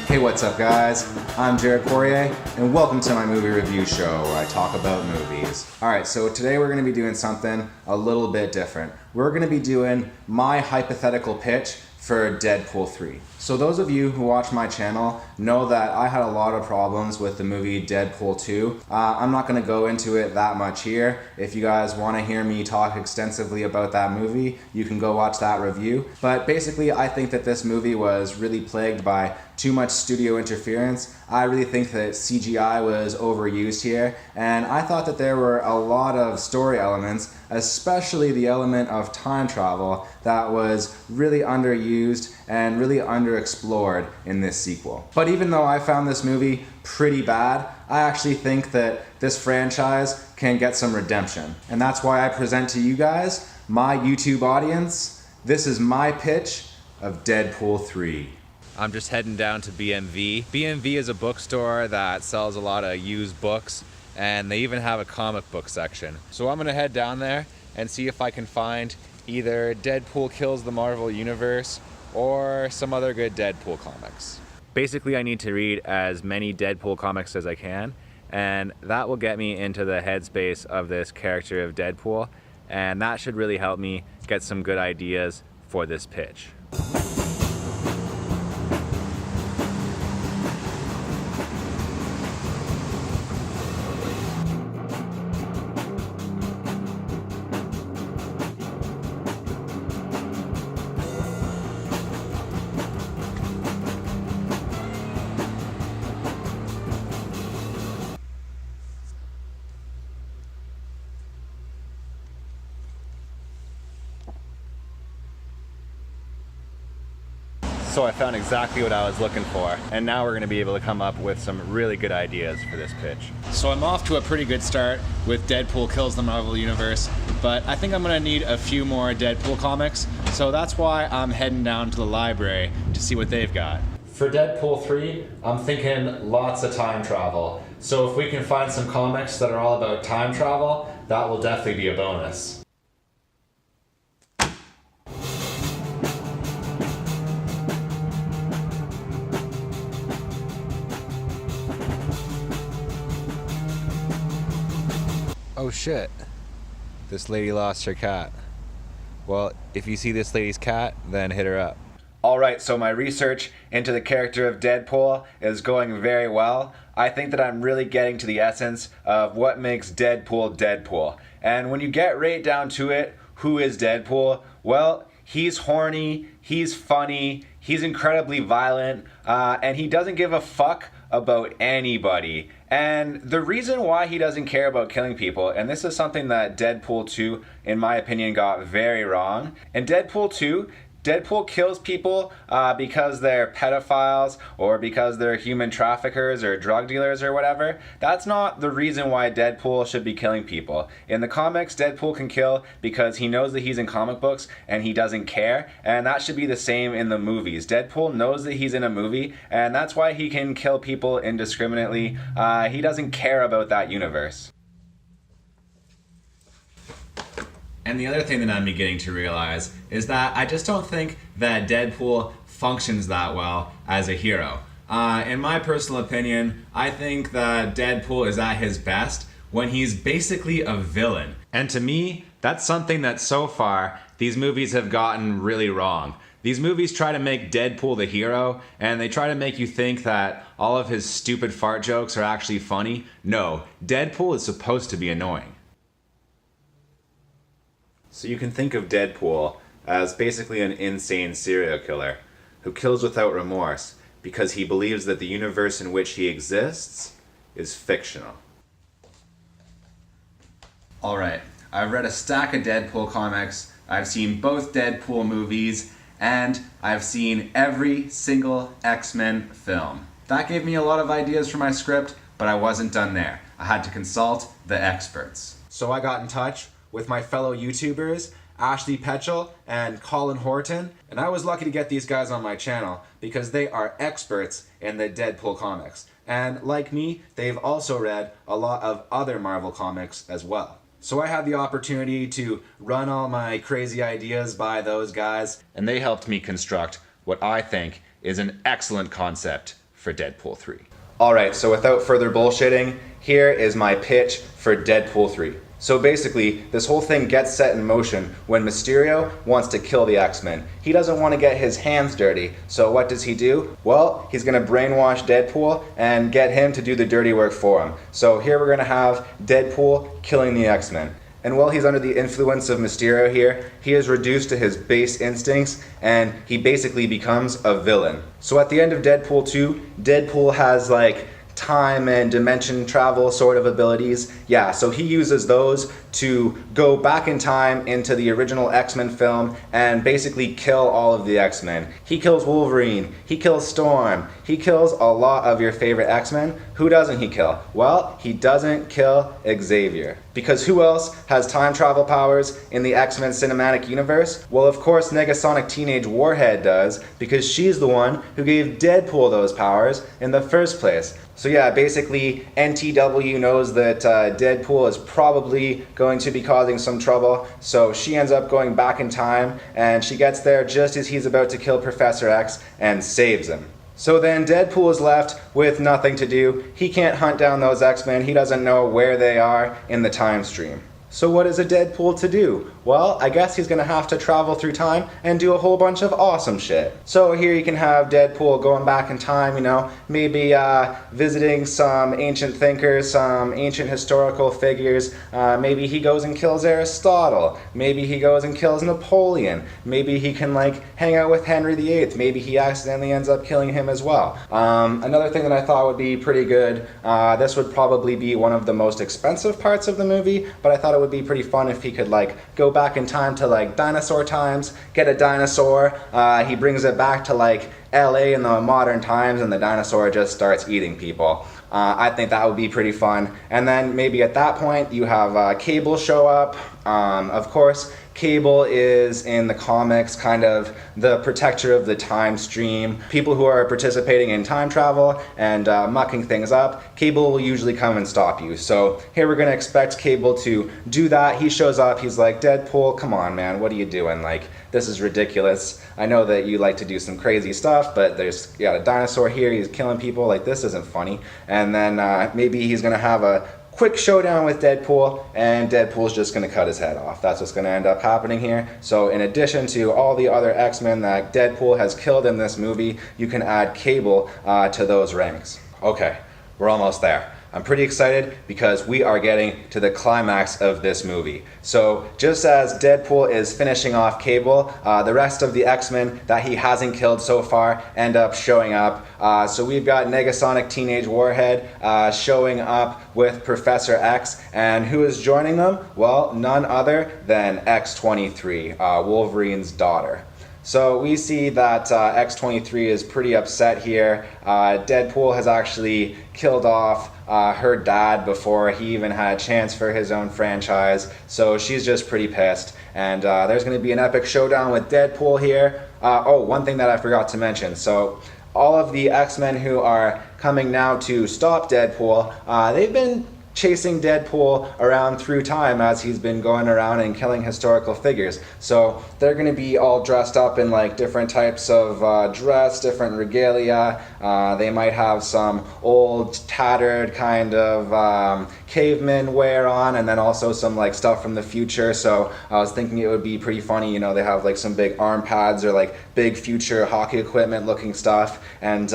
Hey, what's up guys? I'm Jared Poirier, and welcome to my movie review show where I talk about movies. Alright, so today we're going to be doing something a little bit different. We're going to be doing my hypothetical pitch for Deadpool 3. So those of you who watch my channel know that I had a lot of problems with the movie Deadpool 2. I'm not going to go into it that much here. If you guys want to hear me talk extensively about that movie, you can go watch that review. But basically, I think that this movie was really plagued by too much studio interference. I really think that CGI was overused here, and I thought that there were a lot of story elements, especially the element of time travel, that was really underused and really underexplored in this sequel. But even though I found this movie pretty bad, I actually think that this franchise can get some redemption. And that's why I present to you guys, my YouTube audience, this is my pitch of Deadpool 3. I'm just heading down to BMV. BMV is a bookstore that sells a lot of used books, and they even have a comic book section. So I'm gonna head down there and see if I can find either Deadpool Kills the Marvel Universe or some other good Deadpool comics. Basically, I need to read as many Deadpool comics as I can, and that will get me into the headspace of this character of Deadpool, and that should really help me get some good ideas for this pitch. So I found exactly what I was looking for, and now we're going to be able to come up with some really good ideas for this pitch. So I'm off to a pretty good start with Deadpool Kills the Marvel Universe, but I think I'm going to need a few more Deadpool comics, so that's why I'm heading down to the library to see what they've got. For Deadpool 3, I'm thinking lots of time travel. So if we can find some comics that are all about time travel, that will definitely be a bonus. Oh shit, this lady lost her cat. Well, if you see this lady's cat, then hit her up. Alright, so my research into the character of Deadpool is going very well. I think that I'm really getting to the essence of what makes Deadpool Deadpool. And when you get right down to it, who is Deadpool? Well, he's horny, he's funny, he's incredibly violent, and he doesn't give a fuck about anybody. And the reason why he doesn't care about killing people, and this is something that Deadpool 2, in my opinion, got very wrong. In Deadpool 2, Deadpool kills people because they're pedophiles or because they're human traffickers or drug dealers or whatever. That's not the reason why Deadpool should be killing people. In the comics, Deadpool can kill because he knows that he's in comic books and he doesn't care, and that should be the same in the movies. Deadpool knows that he's in a movie, and that's why he can kill people indiscriminately. He doesn't care about that universe. And the other thing that I'm beginning to realize is that I just don't think that Deadpool functions that well as a hero. In my personal opinion, I think that Deadpool is at his best when he's basically a villain. And to me, that's something that so far these movies have gotten really wrong. These movies try to make Deadpool the hero, and they try to make you think that all of his stupid fart jokes are actually funny. No, Deadpool is supposed to be annoying. So you can think of Deadpool as basically an insane serial killer who kills without remorse because he believes that the universe in which he exists is fictional. Alright, I've read a stack of Deadpool comics, I've seen both Deadpool movies, and I've seen every single X-Men film. That gave me a lot of ideas for my script, but I wasn't done there. I had to consult the experts. So I got in touch with my fellow YouTubers, Ashley Peshel and Colin Horton, and I was lucky to get these guys on my channel because they are experts in the Deadpool comics. And like me, they've also read a lot of other Marvel comics as well. So I had the opportunity to run all my crazy ideas by those guys, and they helped me construct what I think is an excellent concept for Deadpool 3. Alright, so without further bullshitting, here is my pitch for Deadpool 3. So basically, this whole thing gets set in motion when Mysterio wants to kill the X-Men. He doesn't want to get his hands dirty, so what does he do? Well, he's going to brainwash Deadpool and get him to do the dirty work for him. So here we're going to have Deadpool killing the X-Men. And while he's under the influence of Mysterio here, he is reduced to his base instincts and he basically becomes a villain. So at the end of Deadpool 2, Deadpool has like time and dimension travel sort of abilities. Yeah, so he uses those to go back in time into the original X-Men film and basically kill all of the X-Men. He kills Wolverine, he kills Storm, he kills a lot of your favorite X-Men. Who doesn't he kill? Well, he doesn't kill Xavier. Because who else has time travel powers in the X-Men cinematic universe? Well, of course, Negasonic Teenage Warhead does, because she's the one who gave Deadpool those powers in the first place. So yeah, basically NTW knows that Deadpool is probably going to be causing some trouble, so she ends up going back in time and she gets there just as he's about to kill Professor X and saves him. So then Deadpool is left with nothing to do. He can't hunt down those X-Men. He doesn't know where they are in the time stream. So what is a Deadpool to do? Well, I guess he's gonna have to travel through time and do a whole bunch of awesome shit. So here you can have Deadpool going back in time, you know, maybe visiting some ancient thinkers, some ancient historical figures. Maybe he goes and kills Aristotle. Maybe he goes and kills Napoleon. Maybe he can like hang out with Henry VIII. Maybe he accidentally ends up killing him as well. Another thing that I thought would be pretty good, this would probably be one of the most expensive parts of the movie, but I thought it would be pretty fun if he could like go back in time to like dinosaur times, get a dinosaur, he brings it back to like LA in the modern times and the dinosaur just starts eating people. I think that would be pretty fun. And then maybe at that point you have Cable show up. Of course, Cable is in the comics kind of the protector of the time stream. People who are participating in time travel and mucking things up, Cable will usually come and stop you. So here we're gonna expect Cable to do that. He shows up, he's like, Deadpool, come on man, what are you doing? Like, this is ridiculous. I know that you like to do some crazy stuff, but there's you got a dinosaur here, he's killing people, like this isn't funny. And then maybe he's gonna have a quick showdown with Deadpool, and Deadpool's just going to cut his head off. That's what's going to end up happening here. So in addition to all the other X-Men that Deadpool has killed in this movie, you can add Cable to those ranks. Okay, we're almost there. I'm pretty excited because we are getting to the climax of this movie. So just as Deadpool is finishing off Cable, the rest of the X-Men that he hasn't killed so far end up showing up. So we've got Negasonic Teenage Warhead showing up with Professor X, and who is joining them? Well, none other than X-23, Wolverine's daughter. So we see that X-23 is pretty upset here. Deadpool has actually killed off her dad before he even had a chance for his own franchise. So she's just pretty pissed. And there's going to be an epic showdown with Deadpool here. Oh, one thing that I forgot to mention. So all of the X-Men who are coming now to stop Deadpool, they've been chasing Deadpool around through time as he's been going around and killing historical figures. So they're going to be all dressed up in like different types of dress, different regalia. They might have some old tattered kind of caveman wear on, and then also some like stuff from the future. So I was thinking it would be pretty funny, you know, they have like some big arm pads or like big future hockey equipment looking stuff. And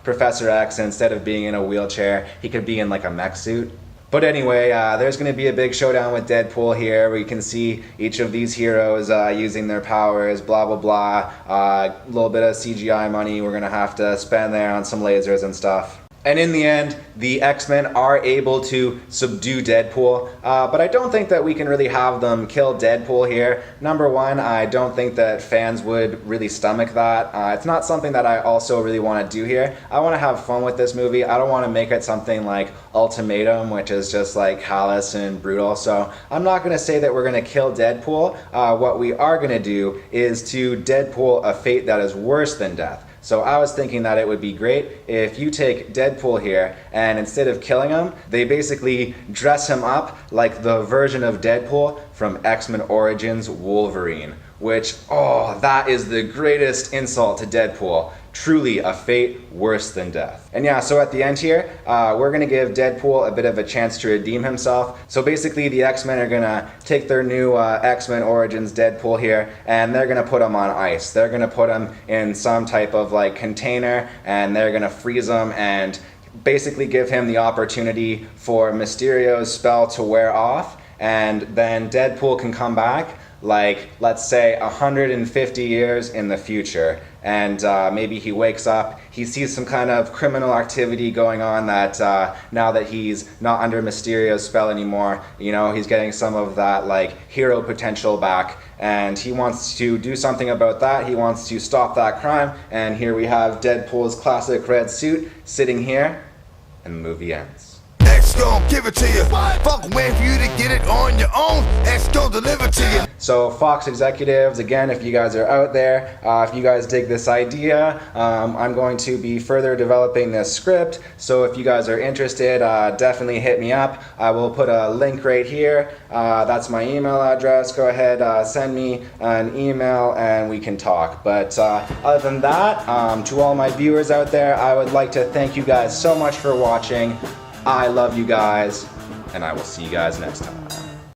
Professor X, instead of being in a wheelchair, he could be in like a mech suit. But anyway, there's going to be a big showdown with Deadpool here where you can see each of these heroes using their powers, blah, blah, blah. A little bit of CGI money we're going to have to spend there on some lasers and stuff. And in the end, the X-Men are able to subdue Deadpool, but I don't think that we can really have them kill Deadpool here. Number one, I don't think that fans would really stomach that. It's not something that I also really want to do here. I want to have fun with this movie. I don't want to make it something like Ultimatum, which is just like callous and brutal. So I'm not going to say that we're going to kill Deadpool. What we are going to do is to Deadpool a fate that is worse than death. So I was thinking that it would be great if you take Deadpool here and instead of killing him, they basically dress him up like the version of Deadpool from X-Men Origins Wolverine. Which, oh, that is the greatest insult to Deadpool. Truly a fate worse than death. And yeah, so at the end here, we're gonna give Deadpool a bit of a chance to redeem himself. So basically the X-Men are gonna take their new X-Men Origins Deadpool here, and they're gonna put him on ice. They're gonna put him in some type of like container, and they're gonna freeze him and basically give him the opportunity for Mysterio's spell to wear off, and then Deadpool can come back, like, let's say 150 years in the future, and maybe he wakes up, he sees some kind of criminal activity going on that now that he's not under Mysterio's spell anymore, you know, he's getting some of that like hero potential back, and he wants to do something about that. He wants to stop that crime, and here we have Deadpool's classic red suit sitting here, and the movie ends. X gon' give it to you. Fuck waiting for you to get it on your own. X gon' deliver to you. So Fox executives, again, if you guys are out there, if you guys dig this idea, I'm going to be further developing this script. So if you guys are interested, definitely hit me up. I will put a link right here. That's my email address. Go ahead, send me an email and we can talk. But other than that, to all my viewers out there, I would like to thank you guys so much for watching. I love you guys, and I will see you guys next time.